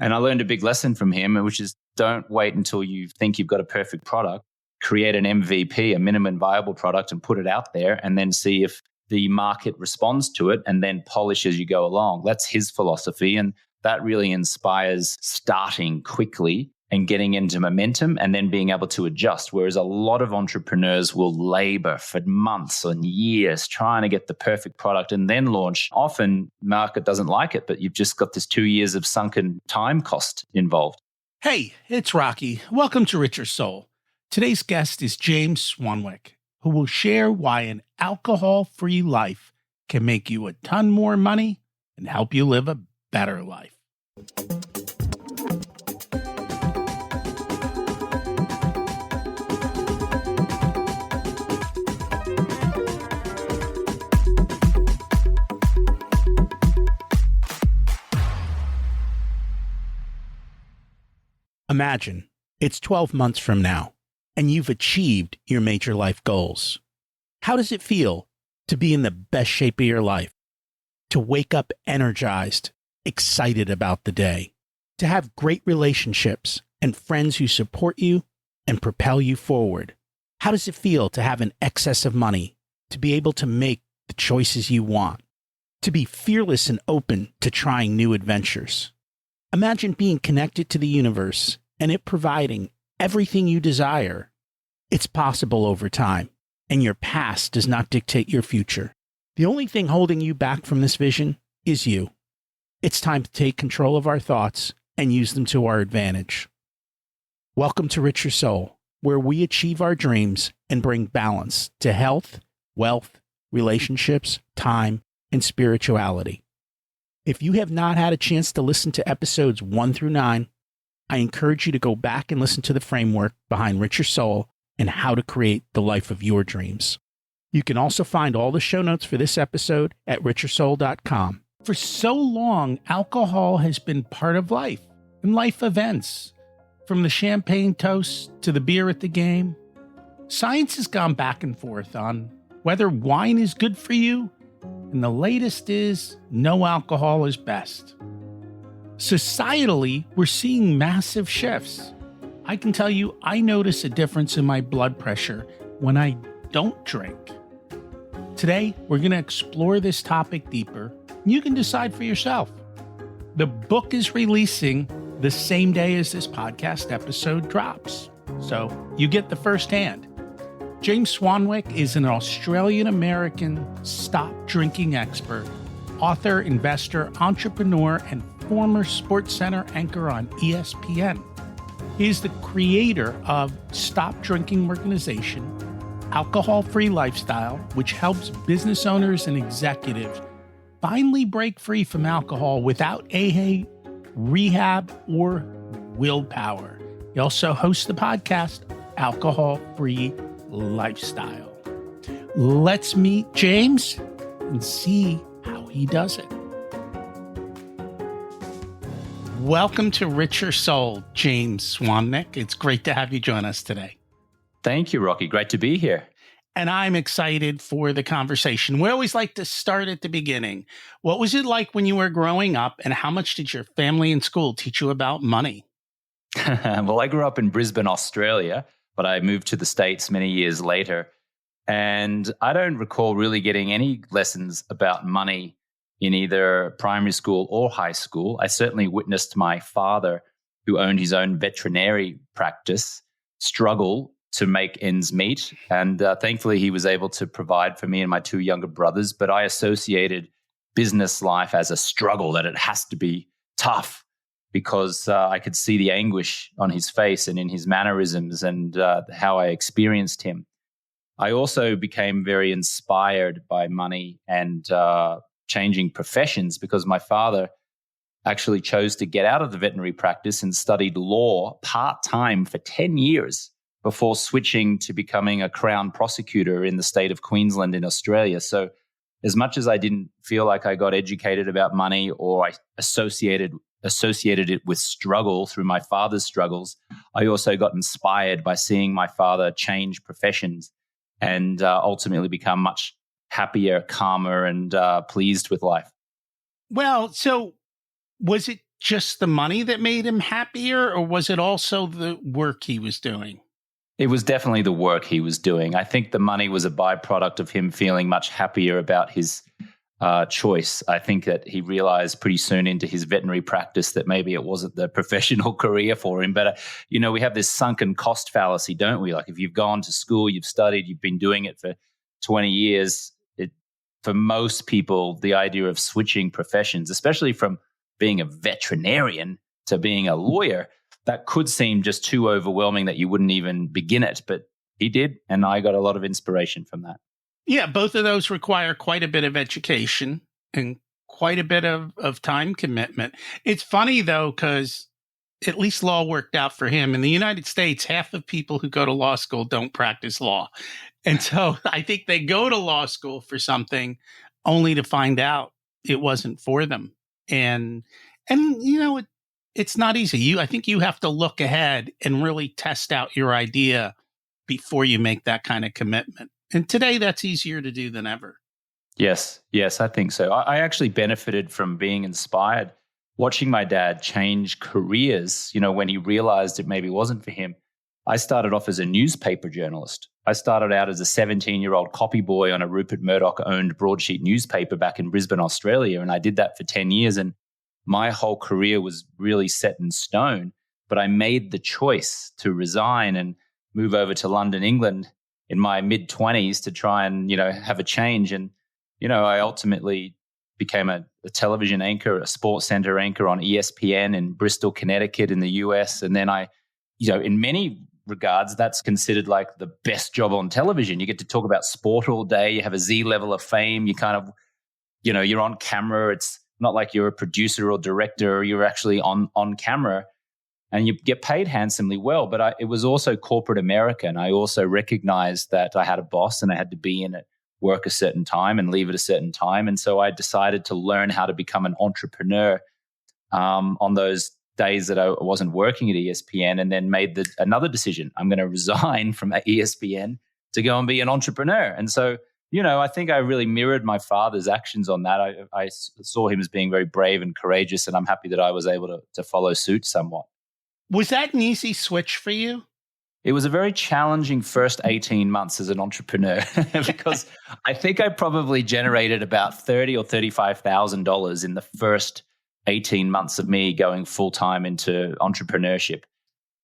And I learned a big lesson from him, which is don't wait until you think you've got a perfect product. Create an MVP, a minimum viable product, and put it out there and then see if the market responds to it and then polish as you go along. That's his philosophy. And that really inspires starting quickly and getting into momentum and then being able to adjust. Whereas a lot of entrepreneurs will labor for months and years trying to get the perfect product and then launch. Often market doesn't like it, but you've just got this 2 years of sunken time cost involved. Hey, it's Rocky. Welcome to Richer Soul. Today's guest is James Swanwick, who will share why an alcohol-free life can make you a ton more money and help you live a better life. Imagine it's 12 months from now, and you've achieved your major life goals. How does it feel to be in the best shape of your life? To wake up energized, excited about the day? To have great relationships and friends who support you and propel you forward? How does it feel to have an excess of money, to be able to make the choices you want? To be fearless and open to trying new adventures? Imagine being connected to the universe and it providing everything you desire. It's possible over time, and your past does not dictate your future. The only thing holding you back from this vision is you. It's time to take control of our thoughts and use them to our advantage. Welcome to Richer Soul, where we achieve our dreams and bring balance to health, wealth, relationships, time, and spirituality. If you have not had a chance to listen to episodes 1 through 9, I encourage you to go back and listen to the framework behind Richer Soul and how to create the life of your dreams. You can also find all the show notes for this episode at richersoul.com. For so long, alcohol has been part of life and life events, from the champagne toast to the beer at the game. Science has gone back and forth on whether wine is good for you, and the latest is no alcohol is best. Societally, we're seeing massive shifts. I can tell you, I notice a difference in my blood pressure when I don't drink. Today, we're going to explore this topic deeper, and you can decide for yourself. The book is releasing the same day as this podcast episode drops, so you get the first hand. James Swanwick is an Australian-American stop drinking expert, author, investor, entrepreneur, and former SportsCenter anchor on ESPN. He is the creator of Stop Drinking organization, Alcohol-Free Lifestyle, which helps business owners and executives finally break free from alcohol without AA, rehab, or willpower. He also hosts the podcast, Alcohol-Free Lifestyle. Let's meet James and see how he does it. Welcome to Richer Soul, James Swanwick. It's great to have you join us today. Thank you, Rocky. Great to be here. And I'm excited for the conversation. We always like to start at the beginning. What was it like when you were growing up, and how much did your family and school teach you about money? Well, I grew up in Brisbane, Australia, but I moved to the States many years later. And I don't recall really getting any lessons about money in either primary school or high school. I certainly witnessed my father, who owned his own veterinary practice, struggle to make ends meet. And thankfully, he was able to provide for me and my 2 younger brothers. But I associated business life as a struggle, that it has to be tough, because I could see the anguish on his face and in his mannerisms and how I experienced him. I also became very inspired by money and changing professions, because my father actually chose to get out of the veterinary practice and studied law part-time for 10 years before switching to becoming a Crown prosecutor in the state of Queensland in Australia. So as much as I didn't feel like I got educated about money, or I associated it with struggle through my father's struggles, I also got inspired by seeing my father change professions and ultimately become much happier, calmer, and pleased with life. Well, so was it just the money that made him happier, or was it also the work he was doing? It was definitely the work he was doing. I think the money was a byproduct of him feeling much happier about his choice. I think that he realized pretty soon into his veterinary practice that maybe it wasn't the professional career for him. But, we have this sunken cost fallacy, don't we? Like if you've gone to school, you've studied, you've been doing it for 20 years, for most people, the idea of switching professions, especially from being a veterinarian to being a lawyer, that could seem just too overwhelming that you wouldn't even begin it. But he did, and I got a lot of inspiration from that. Yeah, both of those require quite a bit of education and quite a bit of time commitment. It's funny, though, because at least law worked out for him. In the United States, half of people who go to law school don't practice law. And so I think they go to law school for something only to find out it wasn't for them. And it's not easy. I think you have to look ahead and really test out your idea before you make that kind of commitment. And today that's easier to do than ever. Yes, I think so. I actually benefited from being inspired, watching my dad change careers, when he realized it maybe wasn't for him. I started off as a newspaper journalist. I started out as a 17-year-old copy boy on a Rupert Murdoch-owned broadsheet newspaper back in Brisbane, Australia, and I did that for 10 years, and my whole career was really set in stone. But I made the choice to resign and move over to London, England in my mid-20s to try and, have a change. And, I ultimately became a television anchor, a sports center anchor on ESPN in Bristol, Connecticut in the US. And then in many regards, that's considered like the best job on television. You get to talk about sport all day. You have a Z level of fame. You kind of, you're on camera. It's not like you're a producer or director. You're actually on camera. And you get paid handsomely well. But it was also corporate America. And I also recognized that I had a boss and I had to be in at work a certain time and leave at a certain time. And so I decided to learn how to become an entrepreneur on those days that I wasn't working at ESPN, and then made another decision. I'm going to resign from ESPN to go and be an entrepreneur. And so, I think I really mirrored my father's actions on that. I saw him as being very brave and courageous, and I'm happy that I was able to follow suit somewhat. Was that an easy switch for you? It was a very challenging first 18 months as an entrepreneur because I think I probably generated about $30,000 or $35,000 in the first 18 months of me going full-time into entrepreneurship.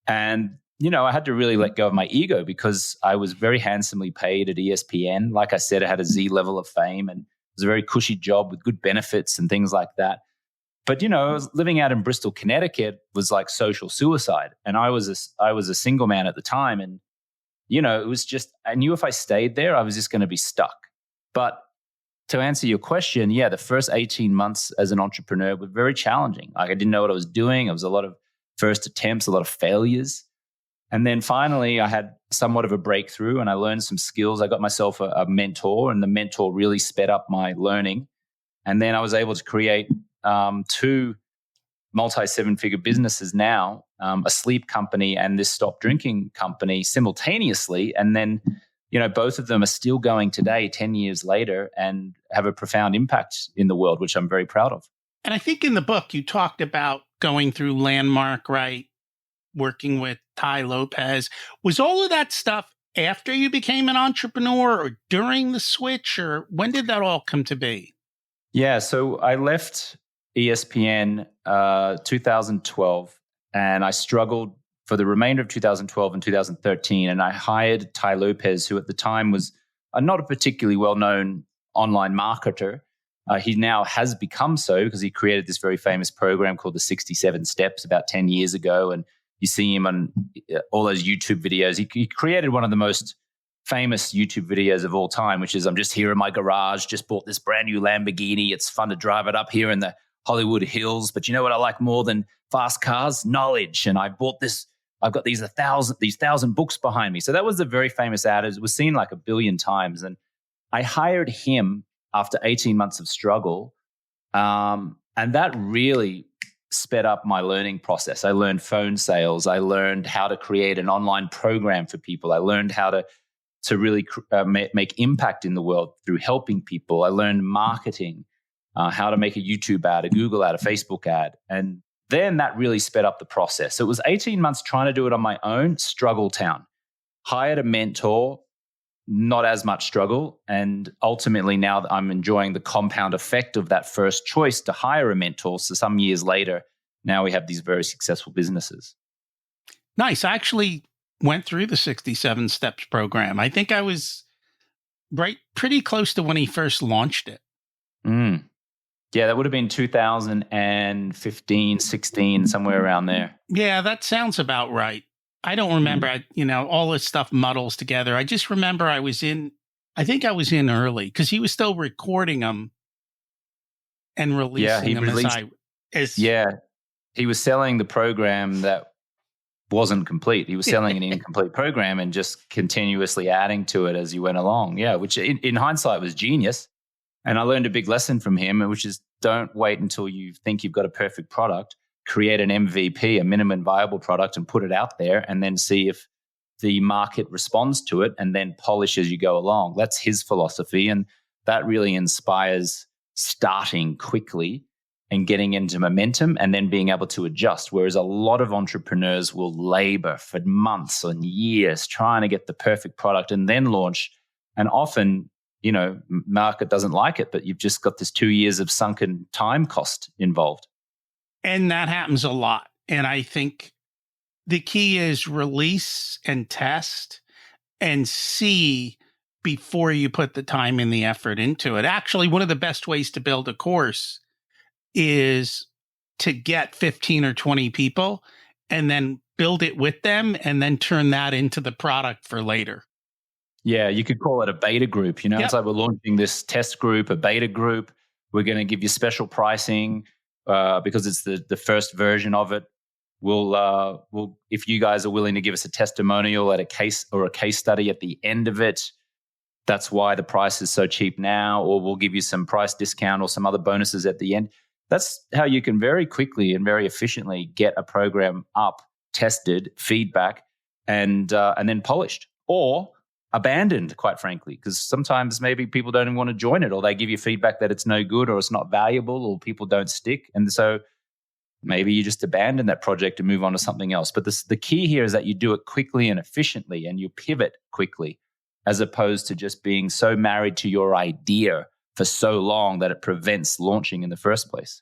And, I had to really let go of my ego because I was very handsomely paid at ESPN. Like I said, I had a Z level of fame and it was a very cushy job with good benefits and things like that. But, I was living out in Bristol, Connecticut was like social suicide. And I was a single man at the time. And, it was just, I knew if I stayed there, I was just going to be stuck. But to answer your question, yeah, the first 18 months as an entrepreneur were very challenging. Like I didn't know what I was doing. It was a lot of first attempts, a lot of failures. And then finally, I had somewhat of a breakthrough and I learned some skills. I got myself a mentor, and the mentor really sped up my learning. And then I was able to create two multi-seven-figure businesses now, a sleep company and this stop drinking company simultaneously. And then, both of them are still going today, 10 years later, and have a profound impact in the world, which I'm very proud of. And I think in the book, you talked about going through Landmark, right? Working with Ty Lopez. Was all of that stuff after you became an entrepreneur or during the switch, or when did that all come to be? Yeah, so I left ESPN 2012, and I struggled for the remainder of 2012 and 2013, and I hired Ty Lopez, who at the time was not a particularly well-known online marketer. He now has become so because he created this very famous program called the 67 Steps about 10 years ago, and you see him on all those YouTube videos. He created one of the most famous YouTube videos of all time, which is I'm just here in my garage, just bought this brand new Lamborghini. It's fun to drive it up here in the Hollywood Hills. But you know what I like more than fast cars? Knowledge. And I bought this. I've got these 1,000 books behind me. So that was a very famous ad. It was seen like 1 billion times. And I hired him after 18 months of struggle. And that really sped up my learning process. I learned phone sales. I learned how to create an online program for people. I learned how to really make impact in the world through helping people. I learned marketing, how to make a YouTube ad, a Google ad, a Facebook ad. And then that really sped up the process. So it was 18 months trying to do it on my own, struggle town. Hired a mentor, not as much struggle. And ultimately now that I'm enjoying the compound effect of that first choice to hire a mentor. So some years later, now we have these very successful businesses. Nice. I actually went through the 67 Steps program. I think I was pretty close to when he first launched it. Yeah, that would have been 2015, 16, somewhere around there. Yeah, that sounds about right. I don't remember, all this stuff muddles together. I just remember I think I was in early because he was still recording them and releasing them he was selling the program that wasn't complete. He was selling an incomplete program and just continuously adding to it as you went along. Yeah, which in hindsight was genius. And I learned a big lesson from him, which is don't wait until you think you've got a perfect product. Create an MVP, a minimum viable product, and put it out there and then see if the market responds to it and then polish as you go along. That's his philosophy. And that really inspires starting quickly and getting into momentum and then being able to adjust. Whereas a lot of entrepreneurs will labor for months and years trying to get the perfect product and then launch. And often, market doesn't like it, but you've just got this 2 years of sunken time cost involved. And that happens a lot. And I think the key is release and test and see before you put the time and the effort into it. Actually, one of the best ways to build a course is to get 15 or 20 people and then build it with them and then turn that into the product for later. Yeah, you could call it a beta group. Yep. It's like we're launching this test group, a beta group. We're going to give you special pricing because it's the first version of it. We'll if you guys are willing to give us a testimonial at a case study at the end of it, that's why the price is so cheap now, or we'll give you some price discount or some other bonuses at the end. That's how you can very quickly and very efficiently get a program up, tested, feedback, and then polished or abandoned, quite frankly, because sometimes maybe people don't even want to join it, or they give you feedback that it's no good or it's not valuable or people don't stick. And so maybe you just abandon that project and move on to something else. But the key here is that you do it quickly and efficiently and you pivot quickly, as opposed to just being so married to your idea for so long that it prevents launching in the first place.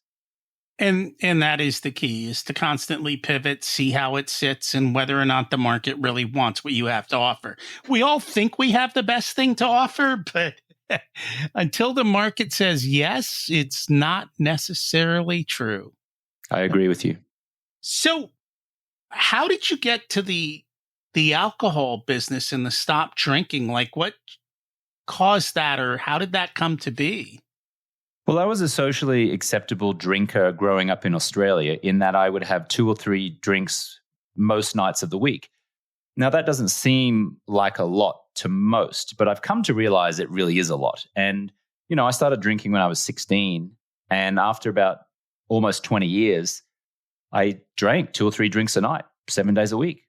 And that is the key, is to constantly pivot, see how it sits and whether or not the market really wants what you have to offer. We all think we have the best thing to offer, but until the market says yes, it's not necessarily true. I agree with you. So how did you get to the alcohol business and the stop drinking? Like what caused that, or how did that come to be? Well, I was a socially acceptable drinker growing up in Australia, in that I would have 2 or 3 drinks most nights of the week. Now, that doesn't seem like a lot to most, but I've come to realize it really is a lot. And, I started drinking when I was 16. And after about almost 20 years, I drank 2 or 3 drinks a night, 7 days a week,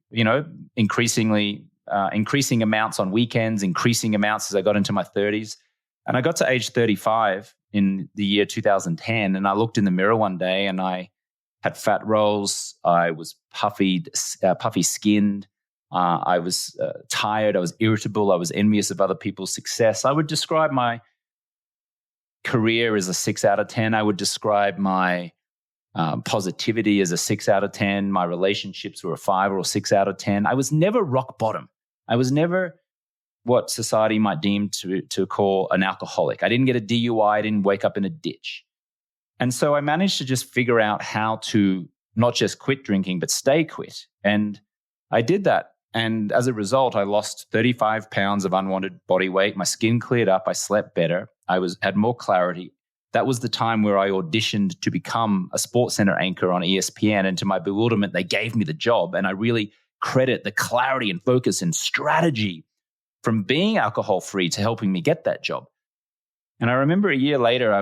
increasing amounts on weekends, increasing amounts as I got into my 30s. And I got to age 35 in the year 2010, and I looked in the mirror one day and I had fat rolls. I was puffy-skinned. I was tired. I was irritable. I was envious of other people's success. I would describe my career as a 6 out of 10. I would describe my positivity as a 6 out of 10. My relationships were a 5 or a 6 out of 10. I was never rock bottom. I was never what society might deem to call an alcoholic. I didn't get a DUI. I didn't wake up in a ditch. And so I managed to just figure out how to not just quit drinking, but stay quit. And I did that. And as a result, I lost 35 pounds of unwanted body weight. My skin cleared up. I slept better. I had more clarity. That was the time where I auditioned to become a SportsCenter anchor on ESPN. And to my bewilderment, they gave me the job. And I really credit the clarity and focus and strategy from being alcohol-free to helping me get that job. And I remember a year later, I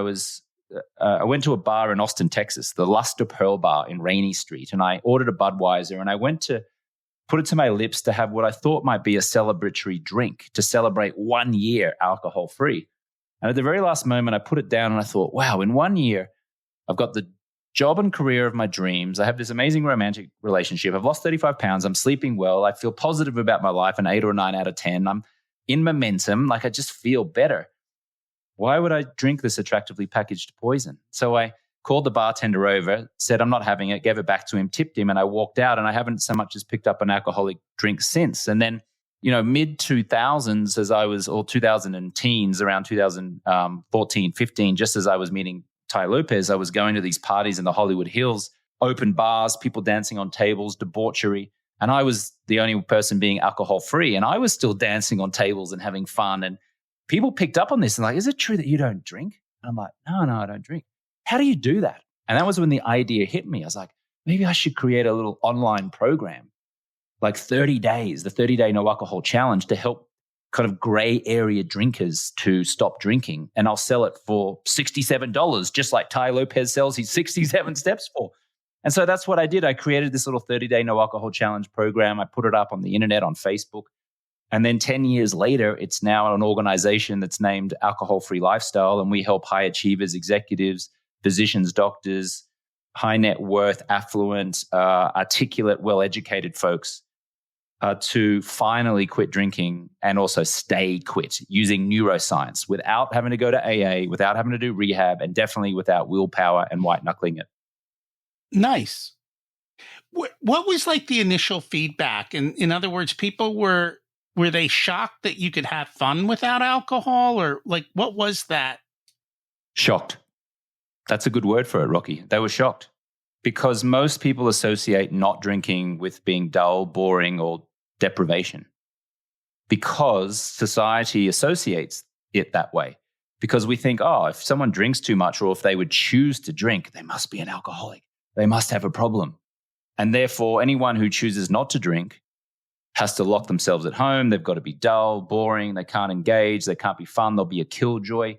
went to a bar in Austin, Texas, the Luster Pearl Bar in Rainey Street, and I ordered a Budweiser, and I went to put it to my lips to have what I thought might be a celebratory drink to celebrate 1 year alcohol-free. And at the very last moment, I put it down and I thought, wow, in 1 year, I've got the job and career of my dreams. I have this amazing romantic relationship. I've lost 35 pounds. I'm sleeping well. I feel positive about my life, an 8 or 9 out of 10. I'm in momentum. Like I just feel better. Why would I drink this attractively packaged poison? So I called the bartender over, said I'm not having it, gave it back to him, tipped him, and I walked out, and I haven't so much as picked up an alcoholic drink since. And then, mid 2000s or 2000 and teens, around 2014, 15, just as I was meeting Tai Lopez, I was going to these parties in the Hollywood Hills, open bars, people dancing on tables, debauchery. And I was the only person being alcohol free. And I was still dancing on tables and having fun. And people picked up on this and like, is it true that you don't drink? And I'm like, no, I don't drink. How do you do that? And that was when the idea hit me. I was like, maybe I should create a little online program, like 30 days, the 30-day no alcohol challenge to help kind of gray area drinkers to stop drinking. And I'll sell it for $67, just like Tai Lopez sells his 67 steps for. And so that's what I did. I created this little 30-day no alcohol challenge program. I put it up on the internet, on Facebook. And then 10 years later, it's now an organization that's named Alcohol Free Lifestyle. And we help high achievers, executives, physicians, doctors, high net worth, affluent, articulate, well-educated folks to finally quit drinking and also stay quit using neuroscience without having to go to AA, without having to do rehab, and definitely without willpower and white knuckling it. Nice. What was like the initial feedback? In other words, people were they shocked that you could have fun without alcohol, or like what was that? Shocked. That's a good word for it, Rocky. They were shocked because most people associate not drinking with being dull, boring, or deprivation because society associates it that way. Because we think, if someone drinks too much or if they would choose to drink, they must be an alcoholic. They must have a problem. And therefore, anyone who chooses not to drink has to lock themselves at home. They've got to be dull, boring. They can't engage. They can't be fun. They'll be a killjoy.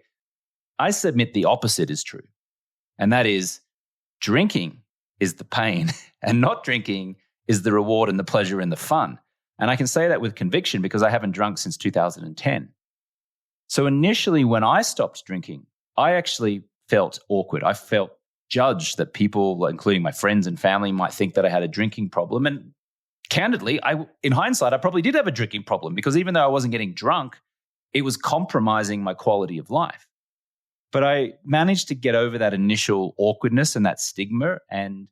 I submit the opposite is true. And that is drinking is the pain and not drinking is the reward and the pleasure and the fun. And I can say that with conviction because I haven't drunk since 2010. So initially when I stopped drinking, I actually felt awkward. I felt judged that people, including my friends and family, might think that I had a drinking problem. And candidly, in hindsight, I probably did have a drinking problem because even though I wasn't getting drunk, it was compromising my quality of life. But I managed to get over that initial awkwardness and that stigma and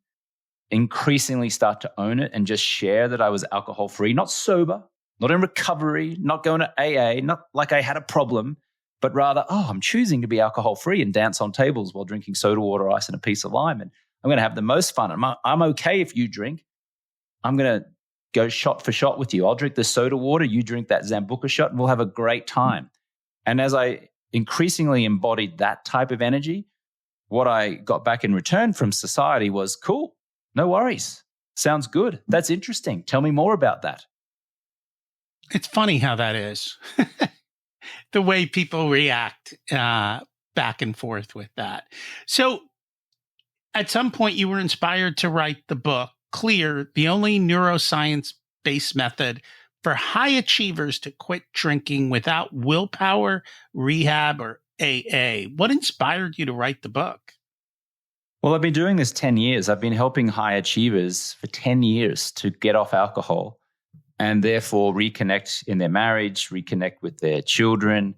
increasingly start to own it and just share that I was alcohol-free, not sober, not in recovery, not going to AA, not like I had a problem, but rather, I'm choosing to be alcohol-free and dance on tables while drinking soda water, ice, and a piece of lime. And I'm going to have the most fun. I'm okay if you drink. I'm going to go shot for shot with you. I'll drink the soda water, you drink that Zambuca shot, and we'll have a great time. And as I increasingly embodied that type of energy, what I got back in return from society was, cool, no worries. Sounds good. That's interesting. Tell me more about that. It's funny how that is. The way people react back and forth with that. So at some point you were inspired to write the book, Clear, the only neuroscience-based method for high achievers to quit drinking without willpower, rehab, or AA. What inspired you to write the book? Well, I've been doing this 10 years. I've been helping high achievers for 10 years to get off alcohol and therefore reconnect in their marriage, reconnect with their children,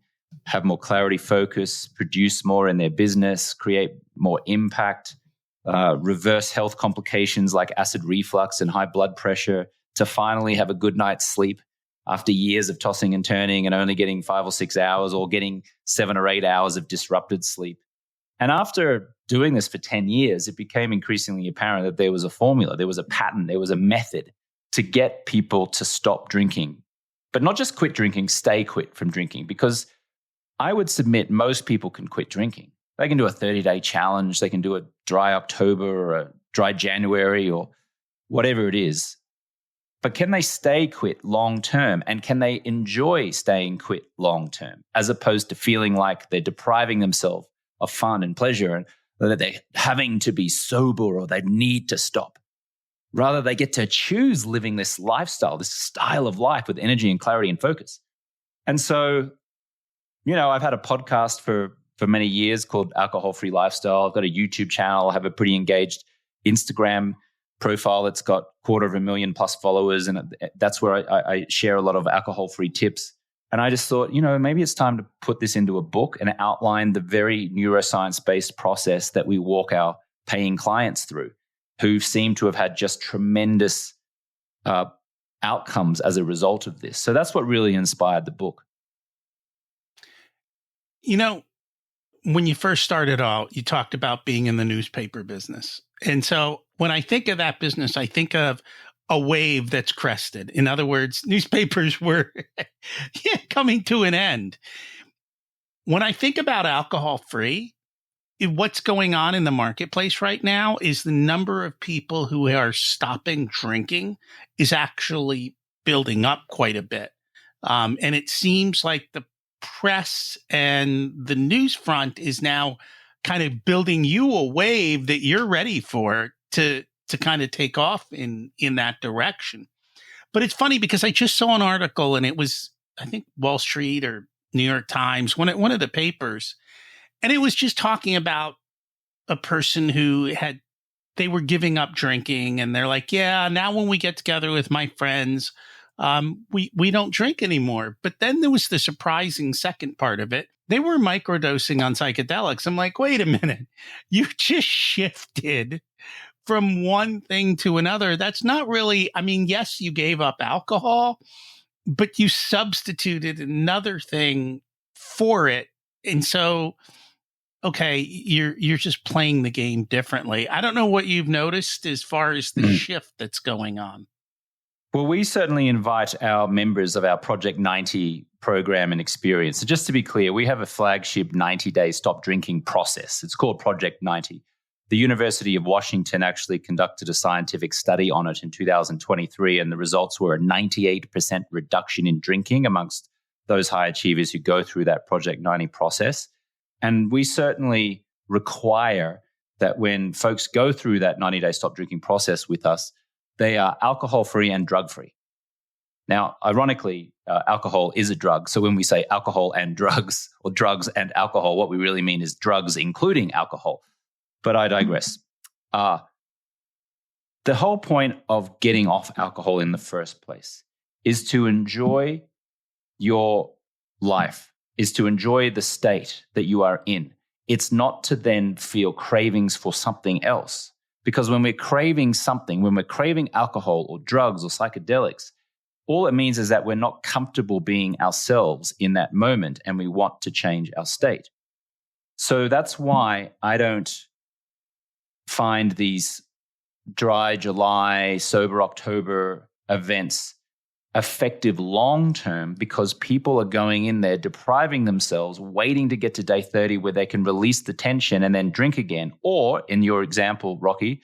have more clarity, focus, produce more in their business, create more impact, reverse health complications like acid reflux and high blood pressure, to finally have a good night's sleep after years of tossing and turning and only getting 5 or 6 hours or getting 7 or 8 hours of disrupted sleep. And after doing this for 10 years, it became increasingly apparent that there was a formula, there was a pattern, there was a method to get people to stop drinking. But not just quit drinking, stay quit from drinking, because I would submit most people can quit drinking. They can do a 30-day challenge, they can do a dry October or a dry January or whatever it is. But can they stay quit long term? And can they enjoy staying quit long term, as opposed to feeling like they're depriving themselves of fun and pleasure and that they're having to be sober or they need to stop? Rather, they get to choose living this lifestyle, this style of life with energy and clarity and focus. And so, I've had a podcast for for many years called Alcohol Free Lifestyle. I've got a YouTube channel. I have a pretty engaged Instagram profile that's got 250,000 plus followers. And that's where I share a lot of alcohol-free tips. And I just thought, maybe it's time to put this into a book and outline the very neuroscience-based process that we walk our paying clients through, who seem to have had just tremendous outcomes as a result of this. So that's what really inspired the book. When you first started out, you talked about being in the newspaper business. And so when I think of that business, I think of a wave that's crested. In other words, newspapers were coming to an end. When I think about alcohol-free, what's going on in the marketplace right now is the number of people who are stopping drinking is actually building up quite a bit. And it seems like the press and the news front is now kind of building you a wave that you're ready for to kind of take off in that direction. But it's funny because I just saw an article, and it was, I think, Wall Street or New York Times, one of the papers, and it was just talking about a person who they were giving up drinking, and they're like, yeah, now when we get together with my friends, we don't drink anymore. But then there was the surprising second part of it. They were microdosing on psychedelics. I'm like, wait a minute, you just shifted from one thing to another. That's not really, yes, you gave up alcohol, but you substituted another thing for it. And so, okay, you're just playing the game differently. I don't know what you've noticed as far as the shift that's going on. Well, we certainly invite our members of our Project 90 program and experience. So just to be clear, we have a flagship 90-day stop drinking process. It's called Project 90. The University of Washington actually conducted a scientific study on it in 2023, and the results were a 98% reduction in drinking amongst those high achievers who go through that Project 90 process. And we certainly require that when folks go through that 90-day stop drinking process with us, they are alcohol-free and drug-free. Now, ironically, alcohol is a drug. So when we say alcohol and drugs, or drugs and alcohol, what we really mean is drugs including alcohol. But I digress. The whole point of getting off alcohol in the first place is to enjoy your life, is to enjoy the state that you are in. It's not to then feel cravings for something else. Because when we're craving something, when we're craving alcohol or drugs or psychedelics, all it means is that we're not comfortable being ourselves in that moment, and we want to change our state. So that's why I don't find these dry July, sober October events effective long-term, because people are going in there, depriving themselves, waiting to get to day 30 where they can release the tension and then drink again. Or in your example, Rocky,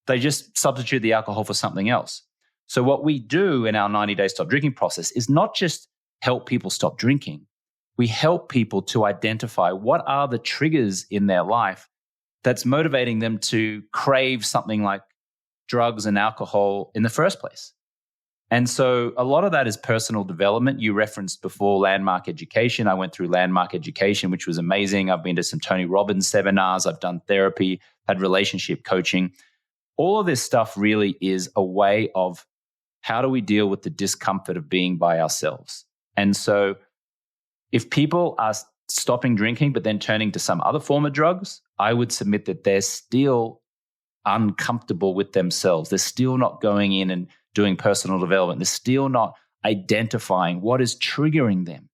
they just substitute the alcohol for something else. So what we do in our 90-day stop drinking process is not just help people stop drinking. We help people to identify what are the triggers in their life that's motivating them to crave something like drugs and alcohol in the first place. And so a lot of that is personal development. You referenced before landmark education. I went through landmark education, which was amazing. I've been to some Tony Robbins seminars. I've done therapy, had relationship coaching. All of this stuff really is a way of how do we deal with the discomfort of being by ourselves. And so if people are stopping drinking but then turning to some other form of drugs, I would submit that they're still uncomfortable with themselves. They're still not going in and doing personal development. They're still not identifying what is triggering them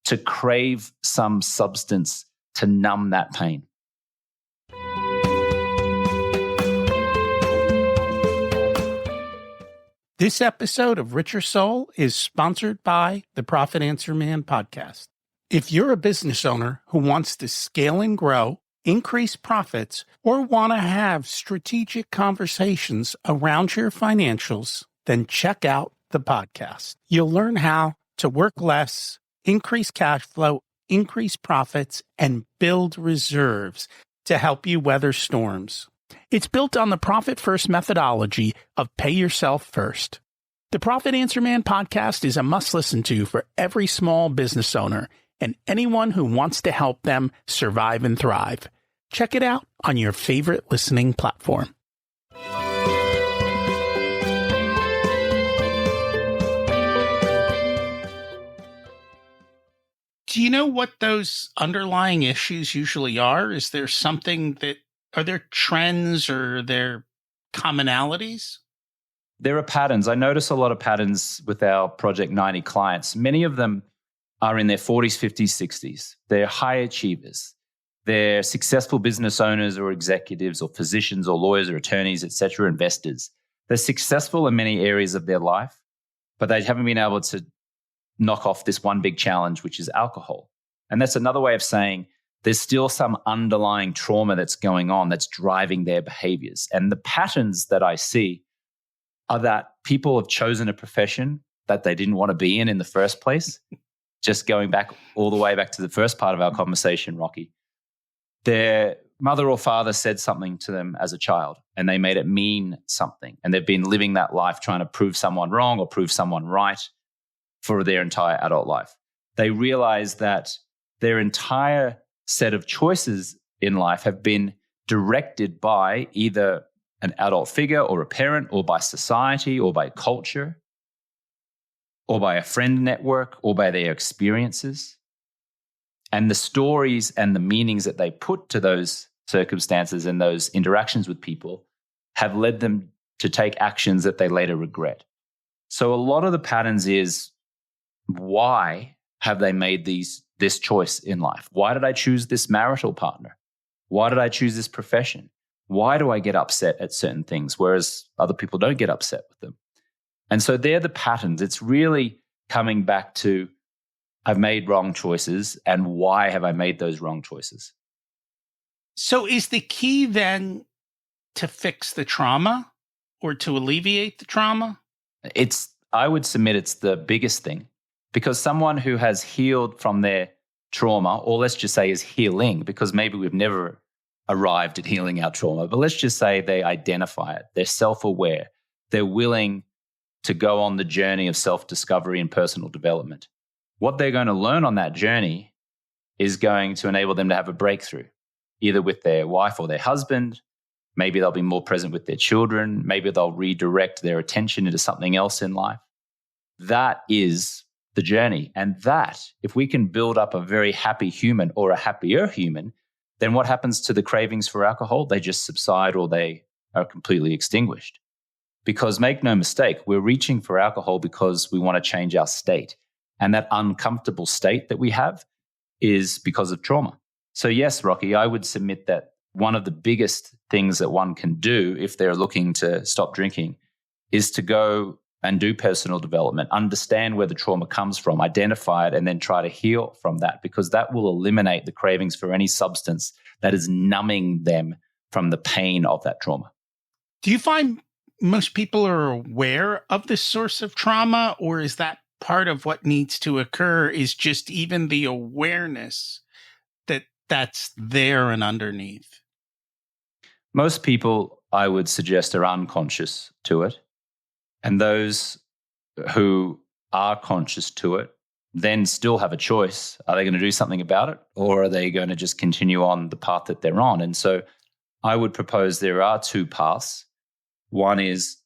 to crave some substance to numb that pain. This episode of Richer Soul is sponsored by the Profit Answer Man podcast. If you're a business owner who wants to scale and grow, increase profits, or want to have strategic conversations around your financials, then check out the podcast. You'll learn how to work less, increase cash flow, increase profits, and build reserves to help you weather storms. It's built on the Profit First methodology of pay yourself first. The Profit Answer Man podcast is a must listen to for every small business owner, and anyone who wants to help them survive and thrive. Check it out on your favorite listening platform. Do you know what those underlying issues usually are? Is there are there trends or are there commonalities? There are patterns. I notice a lot of patterns with our Project 90 clients. Many of them are in their 40s, 50s, 60s. They're high achievers. They're successful business owners or executives or physicians or lawyers or attorneys, etc., investors. They're successful in many areas of their life, but they haven't been able to knock off this one big challenge, which is alcohol. And that's another way of saying there's still some underlying trauma that's going on that's driving their behaviors. And the patterns that I see are that people have chosen a profession that they didn't want to be in the first place. Just going back all the way back to the first part of our conversation, Rocky. Their mother or father said something to them as a child and they made it mean something. And they've been living that life trying to prove someone wrong or prove someone right for their entire adult life. They realize that their entire set of choices in life have been directed by either an adult figure or a parent or by society or by culture or by a friend network or by their experiences. And the stories and the meanings that they put to those circumstances and those interactions with people have led them to take actions that they later regret. So a lot of the patterns is, why have they made this choice in life? Why did I choose this marital partner? Why did I choose this profession? Why do I get upset at certain things, whereas other people don't get upset with them? And so they're the patterns. It's really coming back to, I've made wrong choices, and why have I made those wrong choices? So is the key then to fix the trauma or to alleviate the trauma? I would submit it's the biggest thing, because someone who has healed from their trauma, or let's just say is healing, because maybe we've never arrived at healing our trauma, but let's just say they identify it, they're self-aware, they're willing to go on the journey of self-discovery and personal development. What they're going to learn on that journey is going to enable them to have a breakthrough, either with their wife or their husband. Maybe they'll be more present with their children. Maybe they'll redirect their attention into something else in life. That is the journey. And that, if we can build up a very happy human or a happier human, then what happens to the cravings for alcohol? They just subside or they are completely extinguished. Because make no mistake, we're reaching for alcohol because we want to change our state. And that uncomfortable state that we have is because of trauma. So yes, Rocky, I would submit that one of the biggest things that one can do if they're looking to stop drinking is to go and do personal development, understand where the trauma comes from, identify it, and then try to heal from that, because that will eliminate the cravings for any substance that is numbing them from the pain of that trauma. Do you find most people are aware of this source of trauma, or is that part of what needs to occur is just even the awareness that that's there and underneath? Most people, I would suggest, are unconscious to it. And those who are conscious to it then still have a choice. Are they going to do something about it, or are they going to just continue on the path that they're on? And so I would propose there are two paths. One is,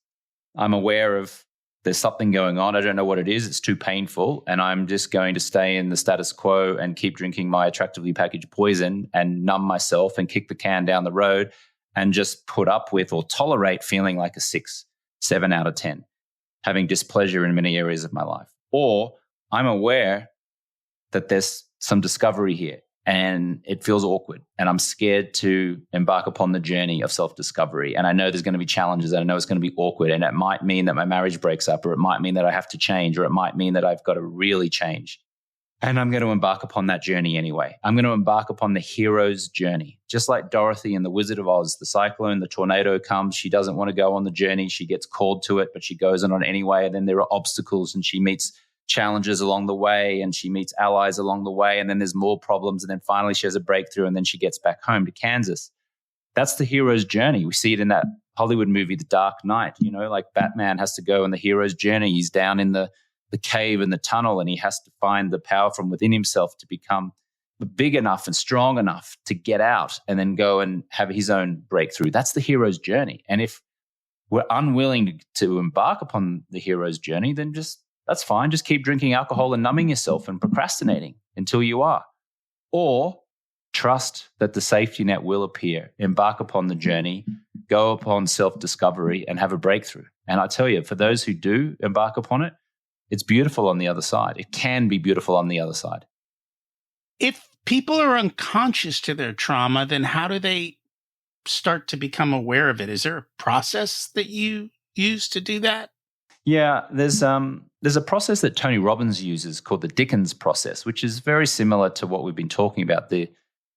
I'm aware of there's something going on. I don't know what it is. It's too painful. And I'm just going to stay in the status quo and keep drinking my attractively packaged poison and numb myself and kick the can down the road and just put up with or tolerate feeling like a 6, 7 out of 10, having displeasure in many areas of my life. Or I'm aware that there's some discovery here and it feels awkward and I'm scared to embark upon the journey of self-discovery. And I know there's going to be challenges and I know it's going to be awkward, and it might mean that my marriage breaks up, or it might mean that I have to change, or it might mean that I've got to really change. And I'm going to embark upon that journey anyway. I'm going to embark upon the hero's journey. Just like Dorothy in The Wizard of Oz, the cyclone, the tornado comes. She doesn't want to go on the journey. She gets called to it, but she goes on anyway. And then there are obstacles and she meets challenges along the way and she meets allies along the way. And then there's more problems. And then finally she has a breakthrough and then she gets back home to Kansas. That's the hero's journey. We see it in that Hollywood movie, The Dark Knight. You know, like Batman has to go on the hero's journey. He's down in the the cave and the tunnel, and he has to find the power from within himself to become big enough and strong enough to get out and then go and have his own breakthrough. That's the hero's journey. And if we're unwilling to embark upon the hero's journey, then that's fine. Just keep drinking alcohol and numbing yourself and procrastinating until you are. Or trust that the safety net will appear, embark upon the journey, go upon self-discovery and have a breakthrough. And I tell you, for those who do embark upon it, it's beautiful on the other side. It can be beautiful on the other side. If people are unconscious to their trauma, then how do they start to become aware of it? Is there a process that you use to do that? Yeah, there's a process that Tony Robbins uses called the Dickens process, which is very similar to what we've been talking about, the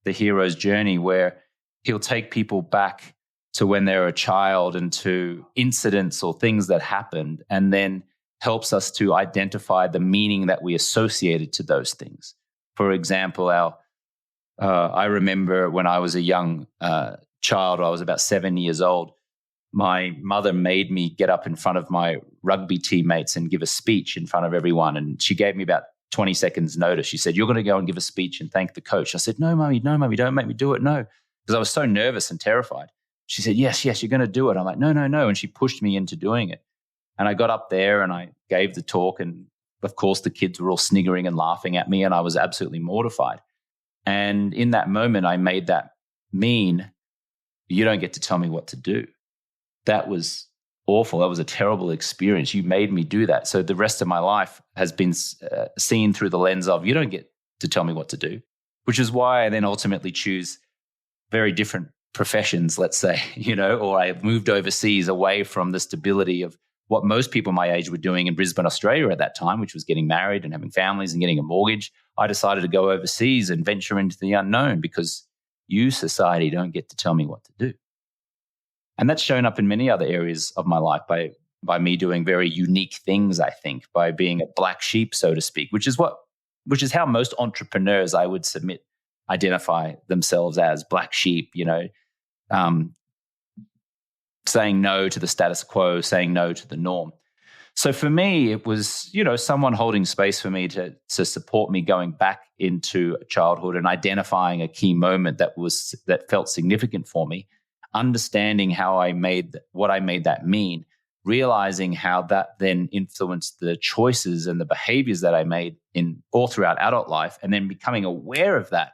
hero's journey, where he'll take people back to when they're a child and to incidents or things that happened, and then helps us to identify the meaning that we associated to those things. For example, I remember when I was a young child, I was about 7 years old, my mother made me get up in front of my rugby teammates and give a speech in front of everyone. And she gave me about 20 seconds notice. She said, "You're going to go and give a speech and thank the coach." I said, no, mummy, don't make me do it. No, because I was so nervous and terrified. She said, yes, you're going to do it. I'm like, no. And she pushed me into doing it. And I got up there and I gave the talk. And of course, the kids were all sniggering and laughing at me. And I was absolutely mortified. And in that moment, I made that mean, you don't get to tell me what to do. That was awful. That was a terrible experience. You made me do that. So the rest of my life has been seen through the lens of, you don't get to tell me what to do, which is why I then ultimately choose very different professions, let's say, or I moved overseas away from the stability of what most people my age were doing in Brisbane, Australia at that time, which was getting married and having families and getting a mortgage. I decided to go overseas and venture into the unknown because you, society, don't get to tell me what to do. And that's shown up in many other areas of my life by me doing very unique things, I think, by being a black sheep, so to speak, which is how most entrepreneurs, I would submit, identify themselves as black sheep, saying no to the status quo, saying no to the norm. So for me, it was, someone holding space for me to support me going back into childhood and identifying a key moment that felt significant for me, understanding how I made that mean, realizing how that then influenced the choices and the behaviors that I made in all throughout adult life, and then becoming aware of that.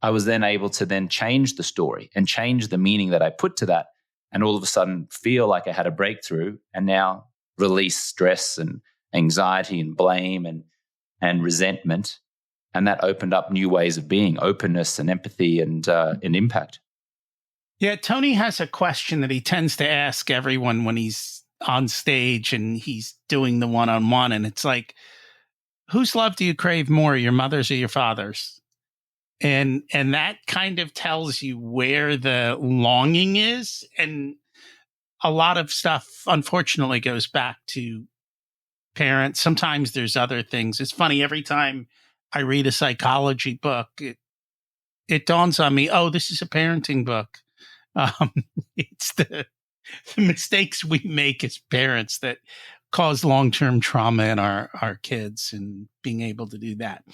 I was then able to then change the story and change the meaning that I put to that, and all of a sudden feel like I had a breakthrough and now release stress and anxiety and blame and resentment. And that opened up new ways of being, openness and empathy and impact. Yeah, Tony has a question that he tends to ask everyone when he's on stage and he's doing the one-on-one. And it's like, whose love do you crave more, your mother's or your father's? And that kind of tells you where the longing is. And a lot of stuff, unfortunately, goes back to parents. Sometimes there's other things. It's funny, every time I read a psychology book, it dawns on me, oh, this is a parenting book. It's the mistakes we make as parents that cause long-term trauma in our kids, and being able to do that.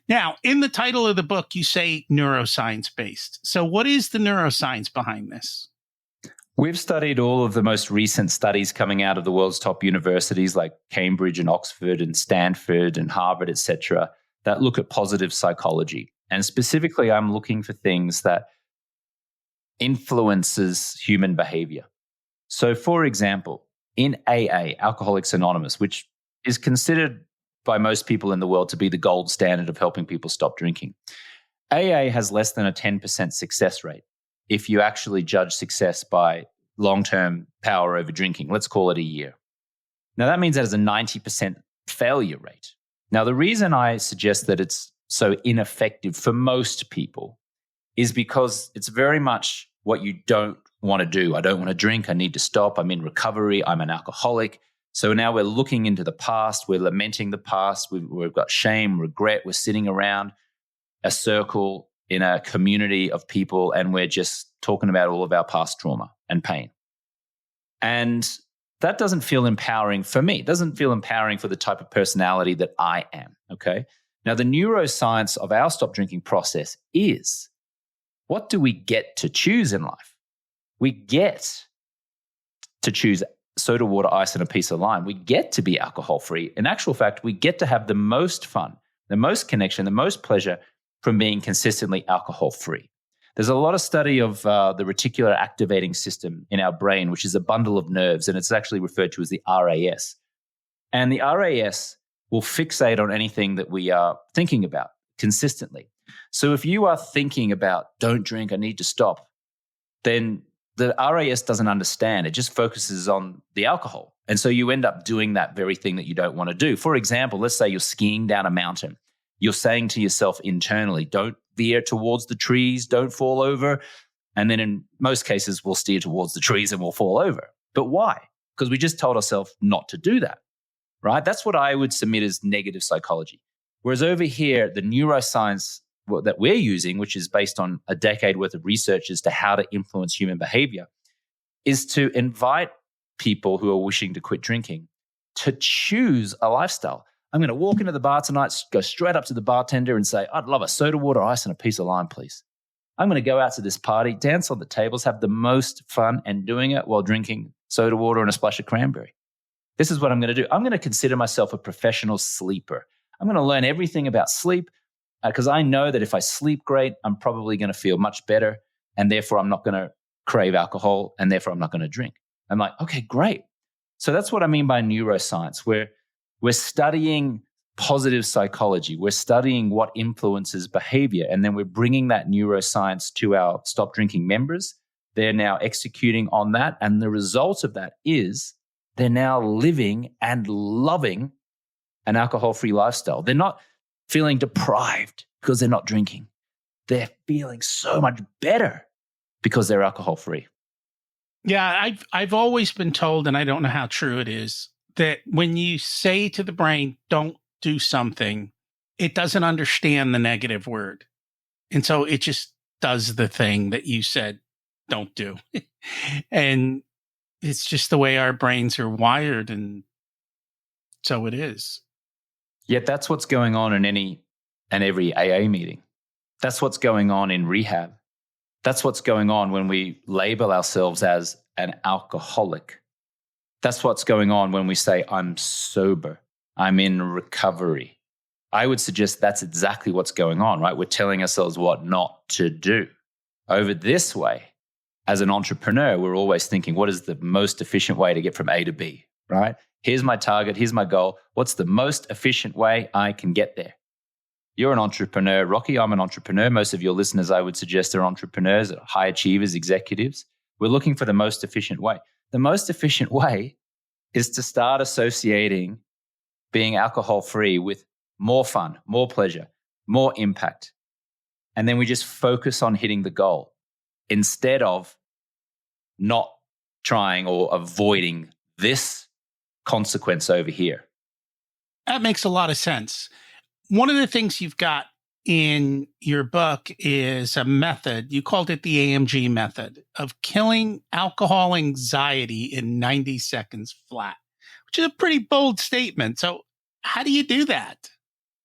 Now, in the title of the book, you say neuroscience-based. So what is the neuroscience behind this? We've studied all of the most recent studies coming out of the world's top universities like Cambridge and Oxford and Stanford and Harvard, etc., that look at positive psychology. And specifically, I'm looking for things that influences human behavior. So, for example, in AA, Alcoholics Anonymous, which is considered by most people in the world to be the gold standard of helping people stop drinking, AA has less than a 10% success rate if you actually judge success by long-term power over drinking. Let's call it a year. Now, that means that has a 90% failure rate. Now, the reason I suggest that it's so ineffective for most people is because it's very much what you don't want to do. I don't want to drink. I need to stop. I'm in recovery. I'm an alcoholic. So now we're looking into the past. We're lamenting the past. We've got shame, regret. We're sitting around a circle in a community of people, and we're just talking about all of our past trauma and pain. And that doesn't feel empowering for me. It doesn't feel empowering for the type of personality that I am, okay? Now, the neuroscience of our stop drinking process is, what do we get to choose in life? We get to choose soda water, ice, and a piece of lime. We get to be alcohol-free. In actual fact, we get to have the most fun, the most connection, the most pleasure from being consistently alcohol-free. There's a lot of study of the reticular activating system in our brain, which is a bundle of nerves, and it's actually referred to as the RAS. And the RAS will fixate on anything that we are thinking about consistently. So if you are thinking about, don't drink, I need to stop, then the RAS doesn't understand. It just focuses on the alcohol. And so you end up doing that very thing that you don't want to do. For example, let's say you're skiing down a mountain. You're saying to yourself internally, don't veer towards the trees, don't fall over. And then in most cases, we'll steer towards the trees and we'll fall over. But why? Because we just told ourselves not to do that, right? That's what I would submit as negative psychology. Whereas over here, the neuroscience that we're using, which is based on a decade worth of research as to how to influence human behavior, is to invite people who are wishing to quit drinking to choose a lifestyle. I'm going to walk into the bar tonight, go straight up to the bartender and say, I'd love a soda water, ice, and a piece of lime, please. I'm going to go out to this party, dance on the tables, have the most fun, and doing it while drinking soda water and a splash of cranberry. This is what I'm going to do. I'm going to consider myself a professional sleeper. I'm going to learn everything about sleep, because I know that if I sleep great, I'm probably going to feel much better, and therefore I'm not going to crave alcohol, and therefore I'm not going to drink. I'm like, okay, great. So that's what I mean by neuroscience, where we're studying positive psychology. We're studying what influences behavior, and then we're bringing that neuroscience to our stop drinking members. They're now executing on that, and the result of that is they're now living and loving an alcohol-free lifestyle. They're not feeling deprived because they're not drinking. They're feeling so much better because they're alcohol-free. Yeah, I've always been told, and I don't know how true it is, that when you say to the brain, don't do something, it doesn't understand the negative word. And so it just does the thing that you said, don't do. And it's just the way our brains are wired. And so it is. Yet that's what's going on in any and every AA meeting. That's what's going on in rehab. That's what's going on when we label ourselves as an alcoholic. That's what's going on when we say, I'm sober, I'm in recovery. I would suggest that's exactly what's going on, right? We're telling ourselves what not to do. Over this way, as an entrepreneur, we're always thinking, what is the most efficient way to get from A to B, right? Here's my target, here's my goal. What's the most efficient way I can get there? You're an entrepreneur, Rocky. I'm an entrepreneur. Most of your listeners, I would suggest, are entrepreneurs, high achievers, executives. We're looking for the most efficient way. The most efficient way is to start associating being alcohol-free with more fun, more pleasure, more impact. And then we just focus on hitting the goal instead of not trying or avoiding this consequence over here. That makes a lot of sense. One of the things you've got in your book is a method, you called it the AMG method, of killing alcohol anxiety in 90 seconds flat, which is a pretty bold statement. So how do you do that?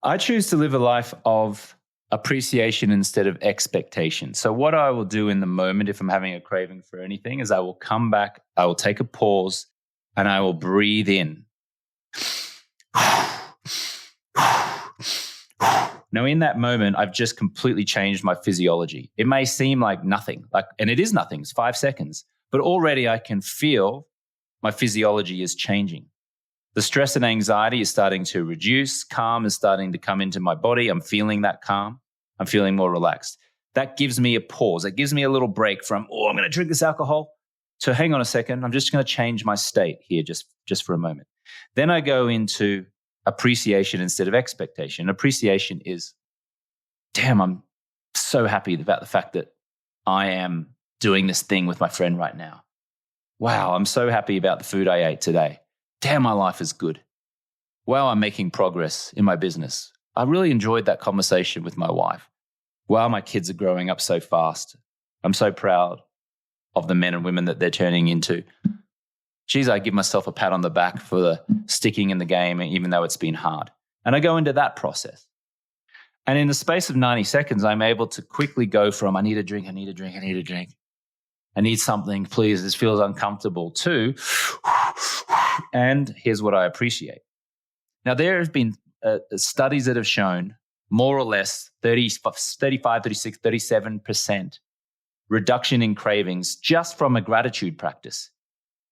I choose to live a life of appreciation instead of expectation. So what I will do in the moment, if I'm having a craving for anything, is I will come back, I will take a pause, and I will breathe in. Now, in that moment, I've just completely changed my physiology. It may seem like nothing, and it is nothing. It's 5 seconds, but already I can feel my physiology is changing. The stress and anxiety is starting to reduce. Calm is starting to come into my body. I'm feeling that calm. I'm feeling more relaxed. That gives me a pause. It gives me a little break from, I'm going to drink this alcohol. So hang on a second. I'm just going to change my state here just for a moment. Then I go into appreciation instead of expectation. Appreciation is, damn, I'm so happy about the fact that I am doing this thing with my friend right now. Wow, I'm so happy about the food I ate today. Damn, my life is good. Wow, I'm making progress in my business. I really enjoyed that conversation with my wife. Wow, my kids are growing up so fast. I'm so proud of the men and women that they're turning into. geez, I give myself a pat on the back for the sticking in the game, even though it's been hard. And I go into that process. And in the space of 90 seconds, I'm able to quickly go from I need a drink, I need a drink, I need a drink. I need something, please. This feels uncomfortable to, and here's what I appreciate. Now, there have been studies that have shown more or less 35, 36, 37% reduction in cravings just from a gratitude practice,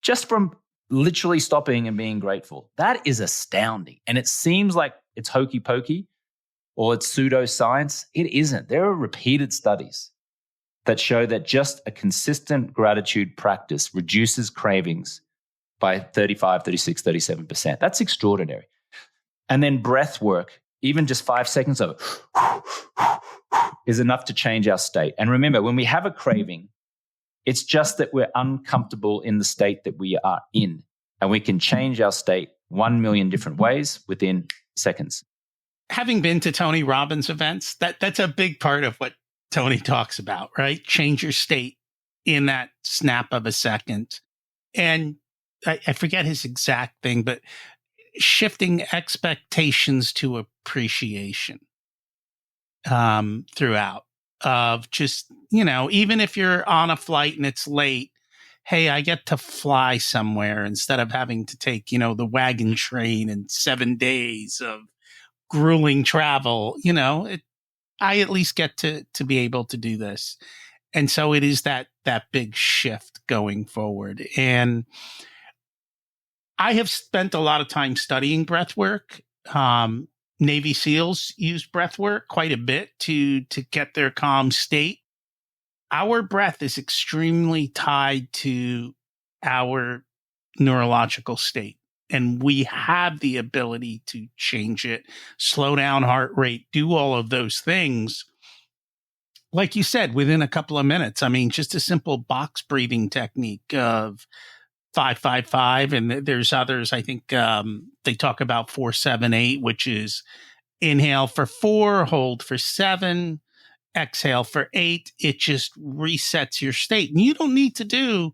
just from literally stopping and being grateful. That is astounding. And it seems like it's hokey pokey or it's pseudoscience. It isn't. There are repeated studies that show that just a consistent gratitude practice reduces cravings by 35, 36, 37%. That's extraordinary. And then breath work, even just 5 seconds of it is enough to change our state. And remember, when we have a craving, it's just that we're uncomfortable in the state that we are in. And we can change our state 1 million different ways within seconds. Having been to Tony Robbins events, that's a big part of what Tony talks about, right? Change your state in that snap of a second. And I forget his exact thing, but shifting expectations to appreciation throughout of just, even if you're on a flight and it's late, hey, I get to fly somewhere instead of having to take, the wagon train and 7 days of grueling travel, I at least get to be able to do this. And so it is that big shift going forward. And I have spent a lot of time studying breath work. Navy SEALs use breath work quite a bit to get their calm state. Our breath is extremely tied to our neurological state. And we have the ability to change it, slow down heart rate, do all of those things. Like you said, within a couple of minutes. I mean, just a simple box breathing technique of 5-5-5. And there's others, I think they talk about 4-7-8, which is inhale for 4, hold for 7, exhale for 8. It just resets your state. And you don't need to do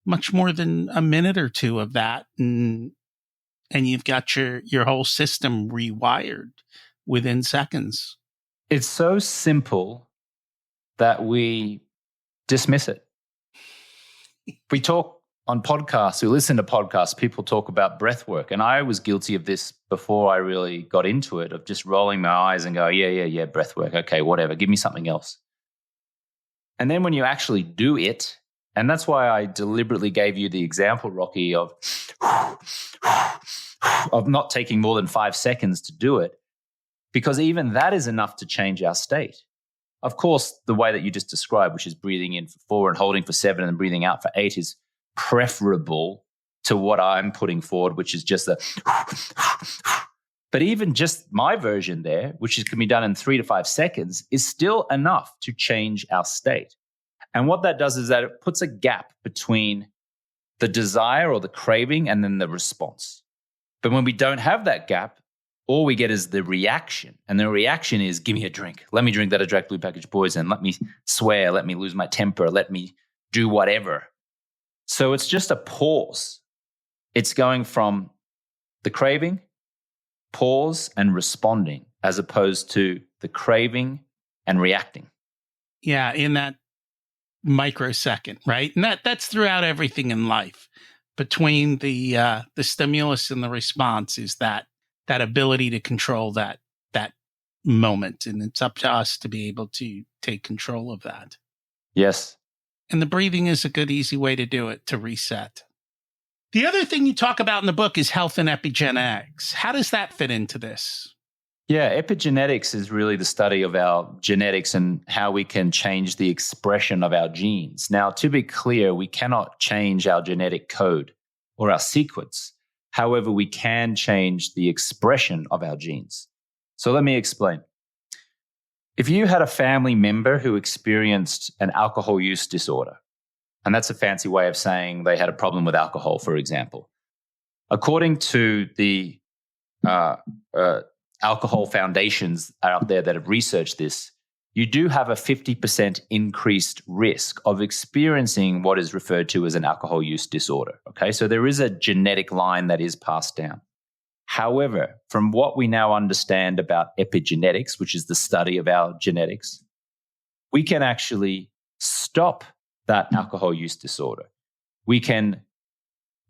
much more than a minute or two of that. And you've got your whole system rewired within seconds. It's so simple that we dismiss it. We talk on podcasts, we listen to podcasts, people talk about breath work. And I was guilty of this before I really got into it, of just rolling my eyes and go, yeah, breath work. Okay, whatever, give me something else. And then when you actually do it, and that's why I deliberately gave you the example, Rocky, of not taking more than 5 seconds to do it, because even that is enough to change our state. Of course, the way that you just described, which is breathing in for 4 and holding for 7 and breathing out for 8, is preferable to what I'm putting forward, which is just but even just my version there, which can be done in 3 to 5 seconds, is still enough to change our state. And what that does is that it puts a gap between the desire or the craving and then the response. But when we don't have that gap, all we get is the reaction. And the reaction is, give me a drink. Let me drink that Adrenaline Blue Package poison. Let me swear. Let me lose my temper. Let me do whatever. So it's just a pause. It's going from the craving, pause, and responding, as opposed to the craving and reacting. Yeah, in that microsecond, right? And that's throughout everything in life. Between the stimulus and the response is that ability to control that moment, and it's up to us to be able to take control of that. Yes. And the breathing is a good, easy way to do it, to reset. The other thing you talk about in the book is health and epigenetics. How does that fit into this? Yeah, epigenetics is really the study of our genetics and how we can change the expression of our genes. Now, to be clear, we cannot change our genetic code or our sequence. However, we can change the expression of our genes. So let me explain. If you had a family member who experienced an alcohol use disorder, and that's a fancy way of saying they had a problem with alcohol, for example, according to the alcohol foundations out there that have researched this, you do have a 50% increased risk of experiencing what is referred to as an alcohol use disorder. Okay, so there is a genetic line that is passed down. However, from what we now understand about epigenetics, which is the study of our genetics, we can actually stop that alcohol use disorder. We can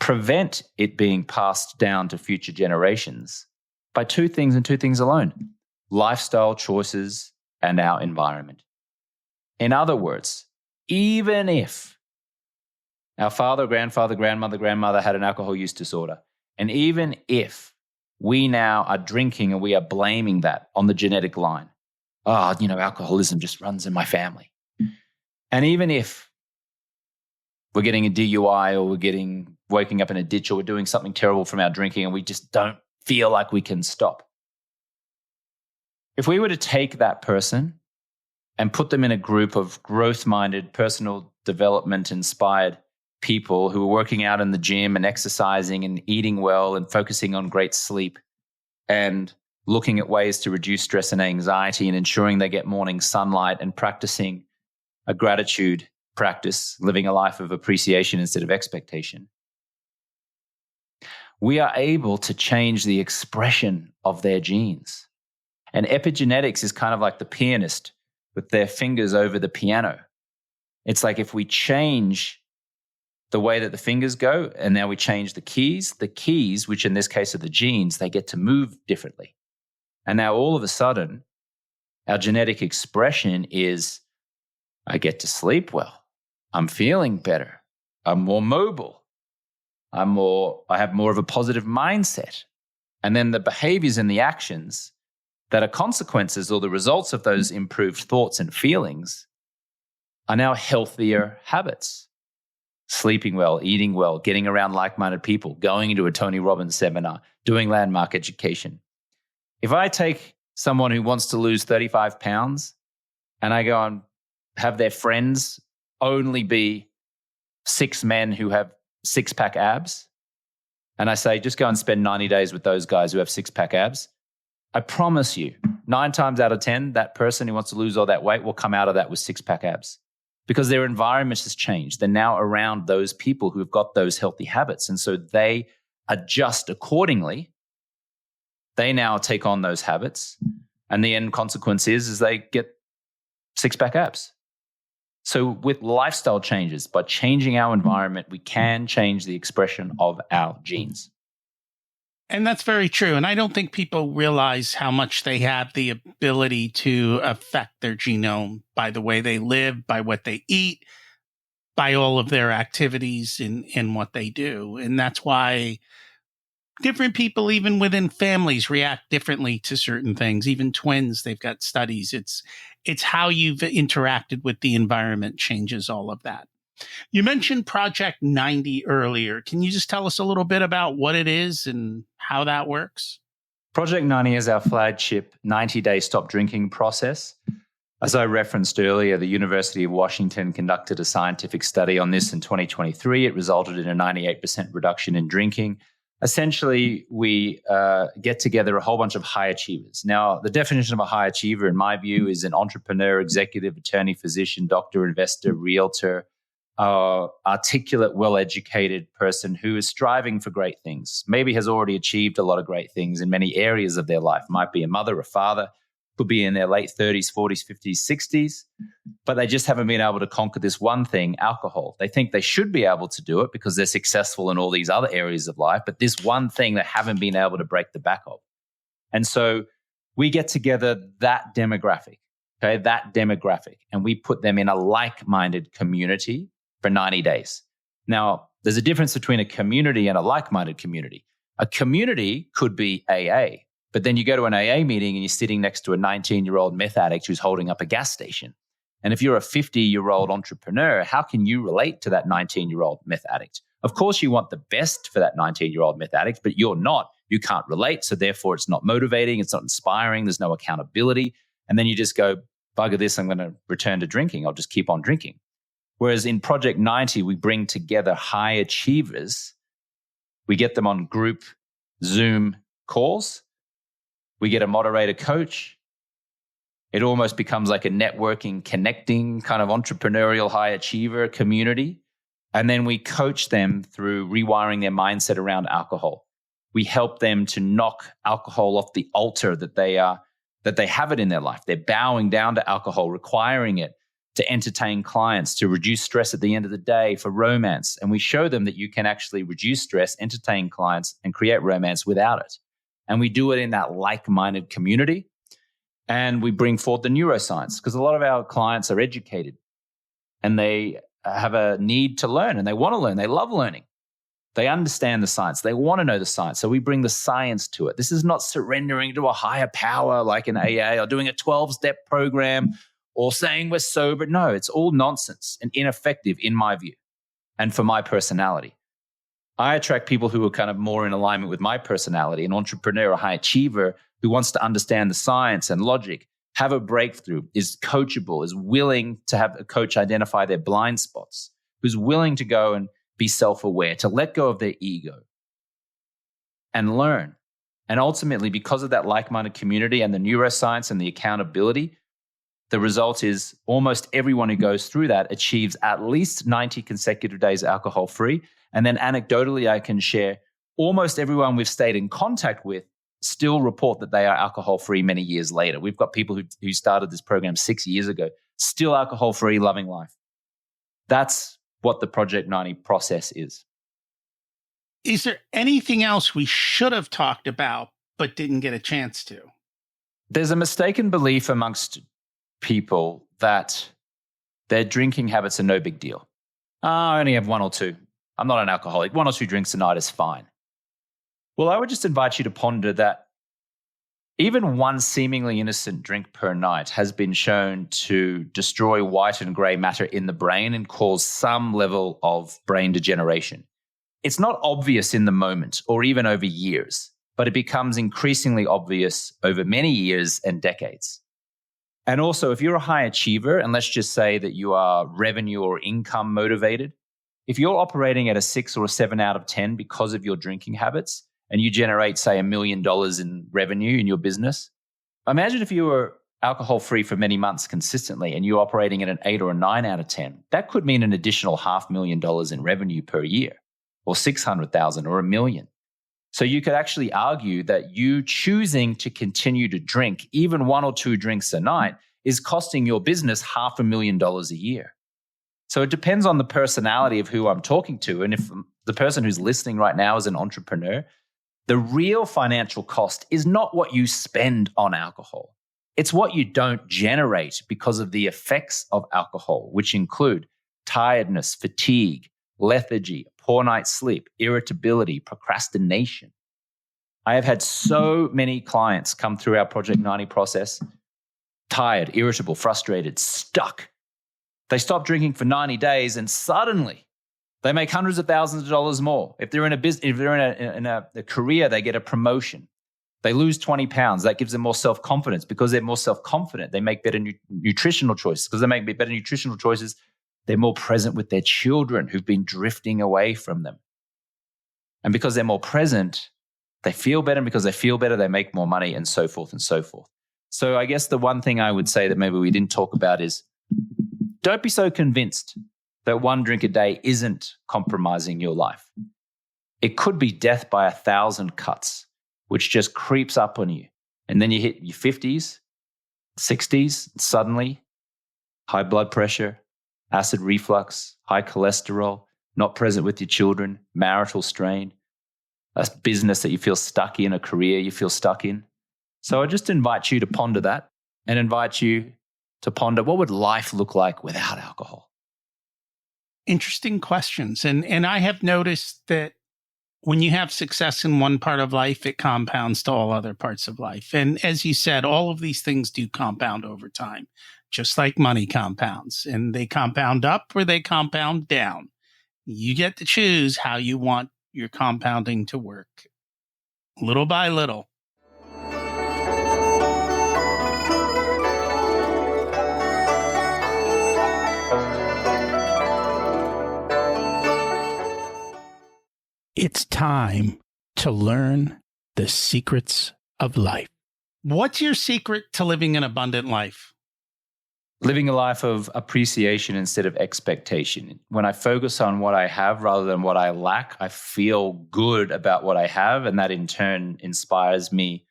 prevent it being passed down to future generations by two things and two things alone: lifestyle choices and our environment. In other words, even if our father, grandfather, grandmother had an alcohol use disorder, and even if we now are drinking and we are blaming that on the genetic line, alcoholism just runs in my family. And even if we're getting a DUI or we're waking up in a ditch or we're doing something terrible from our drinking and we just don't feel like we can stop. If we were to take that person and put them in a group of growth-minded, personal development-inspired people who are working out in the gym and exercising and eating well and focusing on great sleep and looking at ways to reduce stress and anxiety and ensuring they get morning sunlight and practicing a gratitude practice, living a life of appreciation instead of expectation, we are able to change the expression of their genes. And epigenetics is kind of like the pianist with their fingers over the piano. It's like if we change the way that the fingers go and now we change the keys, which in this case are the genes, they get to move differently. And now all of a sudden, our genetic expression is, I get to sleep well. I'm feeling better. I'm more mobile. I have more of a positive mindset. And then the behaviors and the actions that are consequences or the results of those improved thoughts and feelings are now healthier habits. Sleeping well, eating well, getting around like-minded people, going into a Tony Robbins seminar, doing landmark education. If I take someone who wants to lose 35 pounds and I go and have their friends only be 6 men who have six-pack abs, and I say, just go and spend 90 days with those guys who have six-pack abs, I promise you, 9 times out of 10, that person who wants to lose all that weight will come out of that with six-pack abs because their environment has changed. They're now around those people who have got those healthy habits. And so they adjust accordingly. They now take on those habits. And the end consequence is they get six-pack abs. So with lifestyle changes, by changing our environment, we can change the expression of our genes. And that's very true. And I don't think people realize how much they have the ability to affect their genome by the way they live, by what they eat, by all of their activities in what they do. And that's why different people, even within families, react differently to certain things. Even twins, they've got studies. It's how you've interacted with the environment changes all of that. You mentioned Project 90 earlier. Can you just tell us a little bit about what it is and how that works? Project 90 is our flagship 90-day stop drinking process. As I referenced earlier, the University of Washington conducted a scientific study on this in 2023. It resulted in a 98% reduction in drinking. Essentially, we get together a whole bunch of high achievers. Now, the definition of a high achiever, in my view, is an entrepreneur, executive, attorney, physician, doctor, investor, realtor, articulate, well-educated person who is striving for great things, maybe has already achieved a lot of great things in many areas of their life, might be a mother, a father, could be in their late 30s, 40s, 50s, 60s, but they just haven't been able to conquer this one thing, alcohol. They think they should be able to do it because they're successful in all these other areas of life, but this one thing they haven't been able to break the back of. And so we get together that demographic, and we put them in a like-minded community for 90 days. Now, there's a difference between a community and a like-minded community. A community could be AA, but then you go to an AA meeting and you're sitting next to a 19-year-old meth addict who's holding up a gas station. And if you're a 50-year-old entrepreneur, how can you relate to that 19-year-old meth addict? Of course, you want the best for that 19-year-old meth addict, but you're not. You can't relate, so therefore it's not motivating, it's not inspiring, there's no accountability. And then you just go, bugger this, I'm going to return to drinking. I'll just keep on drinking. Whereas in Project 90, we bring together high achievers. We get them on group Zoom calls. We get a moderator coach. It almost becomes like a networking, connecting kind of entrepreneurial high achiever community. And then we coach them through rewiring their mindset around alcohol. We help them to knock alcohol off the altar that they have it in their life. They're bowing down to alcohol, requiring it to entertain clients, to reduce stress at the end of the day, for romance. And we show them that you can actually reduce stress, entertain clients, and create romance without it. And we do it in that like-minded community. And we bring forth the neuroscience, because a lot of our clients are educated and they have a need to learn, and they want to learn. They love learning. They understand the science. They want to know the science. So we bring the science to it. This is not surrendering to a higher power like an AA or doing a 12-step program or saying we're sober. No, it's all nonsense and ineffective in my view and for my personality. I attract people who are kind of more in alignment with my personality, an entrepreneur, a high achiever who wants to understand the science and logic, have a breakthrough, is coachable, is willing to have a coach identify their blind spots, who's willing to go and be self-aware, to let go of their ego and learn. And ultimately, because of that like-minded community and the neuroscience and the accountability, the result is almost everyone who goes through that achieves at least 90 consecutive days alcohol-free. And then anecdotally, I can share almost everyone we've stayed in contact with still report that they are alcohol-free many years later. We've got people who started this program 6 years ago, still alcohol-free, loving life. That's what the Project 90 process is. Is there anything else we should have talked about but didn't get a chance to? There's a mistaken belief amongst people that their drinking habits are no big deal. I only have one or two. I'm not an alcoholic. 1 or 2 drinks a night is fine. Well, I would just invite you to ponder that even one seemingly innocent drink per night has been shown to destroy white and gray matter in the brain and cause some level of brain degeneration. It's not obvious in the moment or even over years, but it becomes increasingly obvious over many years and decades. And also, if you're a high achiever, and let's just say that you are revenue or income motivated, if you're operating at a 6 or a 7 out of 10 because of your drinking habits, and you generate, say, $1 million in revenue in your business, imagine if you were alcohol-free for many months consistently and you're operating at an 8 or a 9 out of 10. That could mean an additional $500,000 in revenue per year, or $600,000 or $1 million. So you could actually argue that you choosing to continue to drink, even 1 or 2 drinks a night, is costing your business $500,000 a year. So it depends on the personality of who I'm talking to. And if the person who's listening right now is an entrepreneur, the real financial cost is not what you spend on alcohol. It's what you don't generate because of the effects of alcohol, which include tiredness, fatigue, lethargy, poor night's sleep, irritability, procrastination. I have had so many clients come through our Project 90 process, tired, irritable, frustrated, stuck. They stop drinking for 90 days and suddenly they make hundreds of thousands of dollars more. If they're in a business, if they're in a career, they get a promotion. They lose 20 pounds. That gives them more self-confidence. Because they're more self-confident, they make better nutritional choices. Because they make better nutritional choices, they're more present with their children who've been drifting away from them. And because they're more present, they feel better. And because they feel better, they make more money, and so forth and so forth. So I guess the one thing I would say that maybe we didn't talk about is don't be so convinced that 1 drink a day isn't compromising your life. It could be death by 1,000 cuts, which just creeps up on you. And then you hit your 50s, 60s, suddenly high blood pressure, acid reflux, high cholesterol, not present with your children, marital strain, a business that you feel stuck in, a career you feel stuck in. So I just invite you to ponder that, and invite you to ponder, what would life look like without alcohol? Interesting questions. And I have noticed that when you have success in one part of life, it compounds to all other parts of life. And as you said, all of these things do compound over time, just like money compounds. And they compound up or they compound down. You get to choose how you want your compounding to work, little by little. It's time to learn the secrets of life. What's your secret to living an abundant life? Living a life of appreciation instead of expectation. When I focus on what I have rather than what I lack, I feel good about what I have. And that in turn inspires me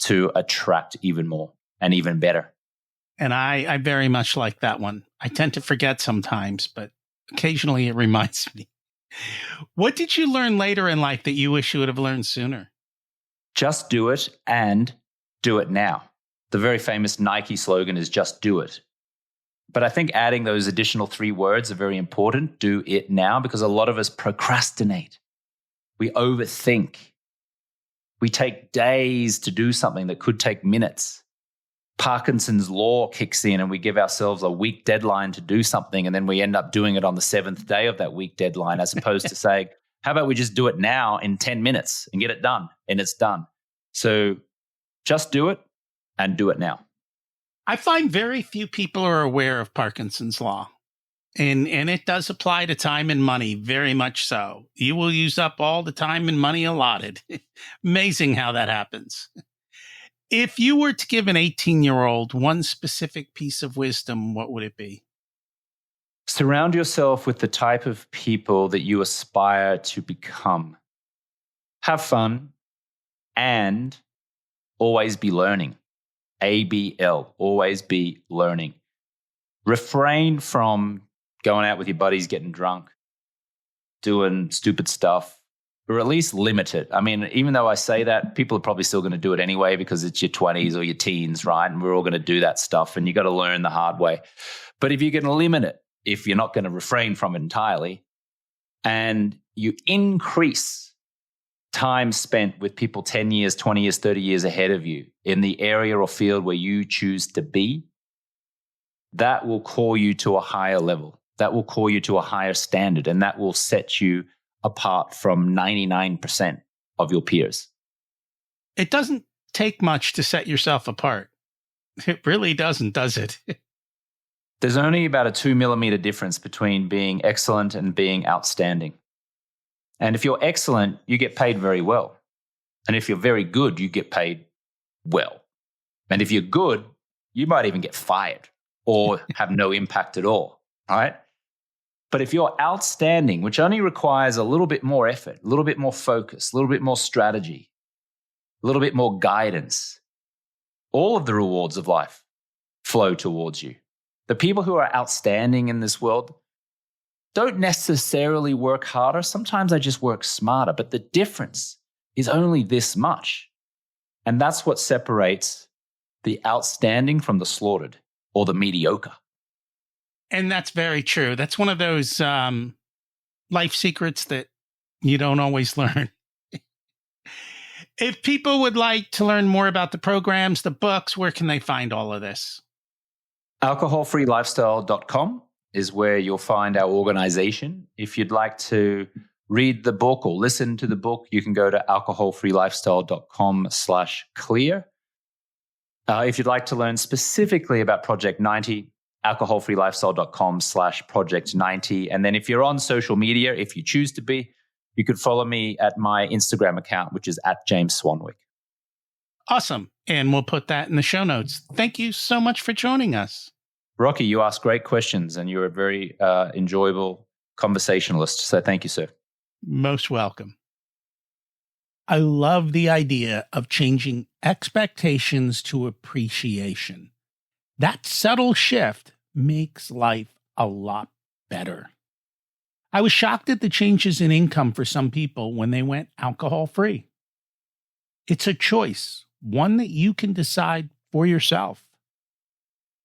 to attract even more and even better. And I very much like that one. I tend to forget sometimes, but occasionally it reminds me. What did you learn later in life that you wish you would have learned sooner? Just do it and do it now. The very famous Nike slogan is just do it. But I think adding those additional 3 words are very important. Do it now, because a lot of us procrastinate. We overthink. We take days to do something that could take minutes. Parkinson's law kicks in and we give ourselves a week deadline to do something, and then we end up doing it on the 7th day of that week deadline, as opposed to saying, how about we just do it now in 10 minutes and get it done, and it's done. So just do it and do it now. I find very few people are aware of Parkinson's law. And it does apply to time and money, very much so. You will use up all the time and money allotted. Amazing how that happens. If you were to give an 18-year-old one specific piece of wisdom, what would it be? Surround yourself with the type of people that you aspire to become. Have fun and always be learning. ABL, always be learning. Refrain from going out with your buddies, getting drunk, doing stupid stuff, or at least limit it. I mean, even though I say that, people are probably still going to do it anyway because it's your 20s or your teens, right? And we're all going to do that stuff, and you got to learn the hard way. But if you're going to limit it, if you're not going to refrain from it entirely, and you increase time spent with people 10 years, 20 years, 30 years ahead of you in the area or field where you choose to be, that will call you to a higher level. That will call you to a higher standard, and that will set you apart from 99% of your peers. It doesn't take much to set yourself apart. It really doesn't, does it? There's only about a 2 millimeter difference between being excellent and being outstanding. And if you're excellent, you get paid very well. And if you're very good, you get paid well. And if you're good, you might even get fired or have no impact at all, right? But if you're outstanding, which only requires a little bit more effort, a little bit more focus, a little bit more strategy, a little bit more guidance, all of the rewards of life flow towards you. The people who are outstanding in this world don't necessarily work harder. Sometimes they just work smarter, but the difference is only this much. And that's what separates the outstanding from the slaughtered or the mediocre. And that's very true. That's one of those life secrets that you don't always learn. If people would like to learn more about the programs, the books, where can they find all of this? Alcoholfreelifestyle.com is where you'll find our organization. If you'd like to read the book or listen to the book, you can go to alcoholfreelifestyle.com/clear. If you'd like to learn specifically about Project 90, alcoholfreelifestyle.com/project 90. And then if you're on social media, if you choose to be, you could follow me at my Instagram account, which is at James Swanwick. Awesome. And we'll put that in the show notes. Thank you so much for joining us. Rocky, you ask great questions and you're a very enjoyable conversationalist. So thank you, sir. Most welcome. I love the idea of changing expectations to appreciation. That subtle shift makes life a lot better. I was shocked at the changes in income for some people when they went alcohol-free. It's a choice, one that you can decide for yourself.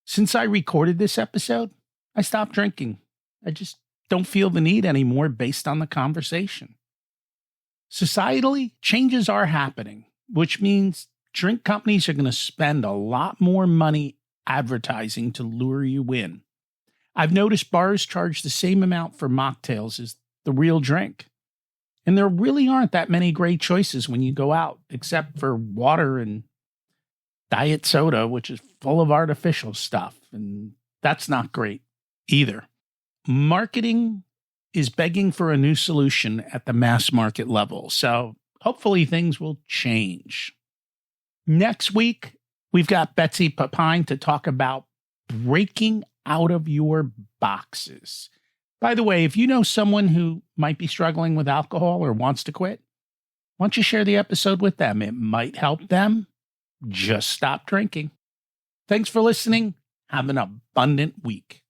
Since I recorded this episode, I stopped drinking. I just don't feel the need anymore based on the conversation. Societally, changes are happening, which means drink companies are going to spend a lot more money advertising to lure you in. I've noticed bars charge the same amount for mocktails as the real drink. And there really aren't that many great choices when you go out, except for water and diet soda, which is full of artificial stuff. And that's not great either. Marketing is begging for a new solution at the mass market level. So hopefully things will change. Next week, We've got Betsy Papine to talk about breaking out of your boxes. By the way, if you know someone who might be struggling with alcohol or wants to quit, why don't you share the episode with them? It might help them just stop drinking. Thanks for listening. Have an abundant week.